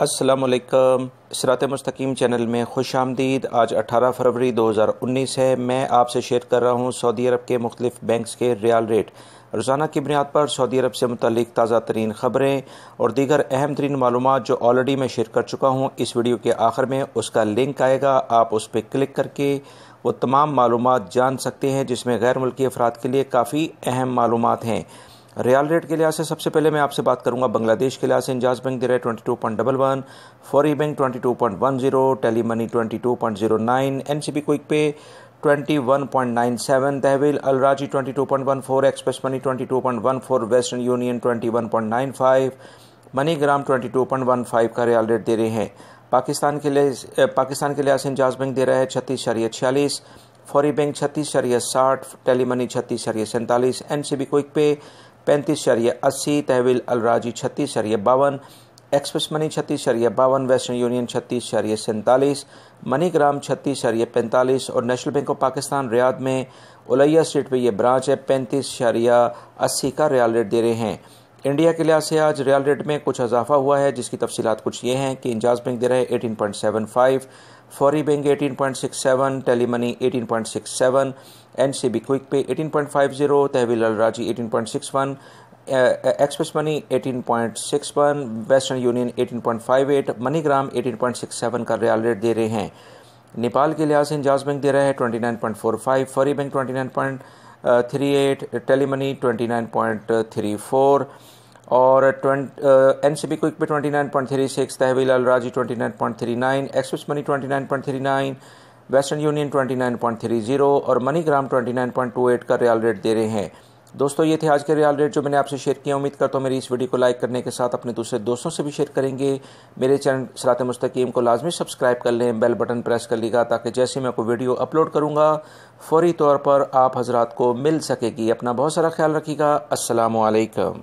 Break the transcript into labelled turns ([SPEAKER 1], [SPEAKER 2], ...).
[SPEAKER 1] अस्सलामुअलैकुम। सिरात मुस्तकीम चैनल में खुश आमदीद। आज 18 फरवरी 2019 है। मैं आपसे शेयर कर रहा हूँ सऊदी अरब के मुख्तलिफ बैंक्स के रियाल रेट। रोज़ाना की बुनियाद पर सऊदी अरब से मुतल्लिक ताज़ा तरीन ख़बरें और दीगर अहम तरीन मालूमात जो ऑलरेडी मैं शेयर कर चुका हूँ, इस वीडियो के आखिर में उसका लिंक आएगा। आप उस पर क्लिक करके वो तमाम मालूमात जान सकते हैं जिसमें गैर मुल्की अफराद के लिए काफ़ी अहम मालूमात हैं। रियाल रेट के लिहाज से सबसे पहले मैं आपसे बात करूंगा बांग्लादेश के लिहाज से। इंजाज बैंक दे रहा है 22.11, Fawri bank 22.10, Tele Money 22.09, NCB Quick Pay 21.97, Tahweel Al Rajhi 22.14, Express Money 22.14, Western Union 21.95, MoneyGram 22.15 का रियाल रेट दे रहे हैं। पाकिस्तान के लिहाज से इंजाज बैंक दे रहा है 36.46, Fawri bank 36.60, Tele Money 36.47, NCB Quick Pay 35.80, Tahweel Al Rajhi 36.52, Express Money 36.52, Western Union 36.47, MoneyGram 36.45 और National Bank of Pakistan Riyadh में उलैया स्ट्रीट पे ये ब्रांच है 35.80 का रियाल रेट दे रहे हैं। इंडिया के लिहाज से आज रियाल रेट में कुछ इजाफा हुआ है, जिसकी तफसीलात कुछ ये हैं कि इंजाज बैंक दे रहा है 18.75, Fawri bank 18.67, Tele Money 18.67, NCB Quick Pay 18.50, Tahweel Al Rajhi 18.61, Express Money 18.61, Western Union 18.58, MoneyGram 18.67 का रियाल रेट दे रहे हैं। नेपाल के लिहाज से इंजाज बैंक दे रहा है 29.45, फौरी बैंक 29.38, टेली मनी 29.34 और एनसीबी क्विक पे 29.36, तहवील अल राजी 29.39, एक्सप्रेस मनी 29.39, वेस्टर्न यूनियन 29.30 और मनी ग्राम 29.28 का रियाल रेट दे रहे हैं। दोस्तों, ये थे आज के रियाल रेट जो मैंने आपसे शेयर किया। उम्मीद करता हूँ मेरी इस वीडियो को लाइक करने के साथ अपने दूसरे दोस्तों से भी शेयर करेंगे। मेरे चैनल सिरात मुस्तकीम को लाजमी सब्सक्राइब कर लें, बेल बटन प्रेस कर लीजिएगा ताकि जैसे मैं कोई वीडियो अपलोड करूँगा फौरी तौर पर आप हजरात को मिल सकेगी। अपना बहुत सारा ख्याल रखिएगा। अस्सलामु अलैकुम।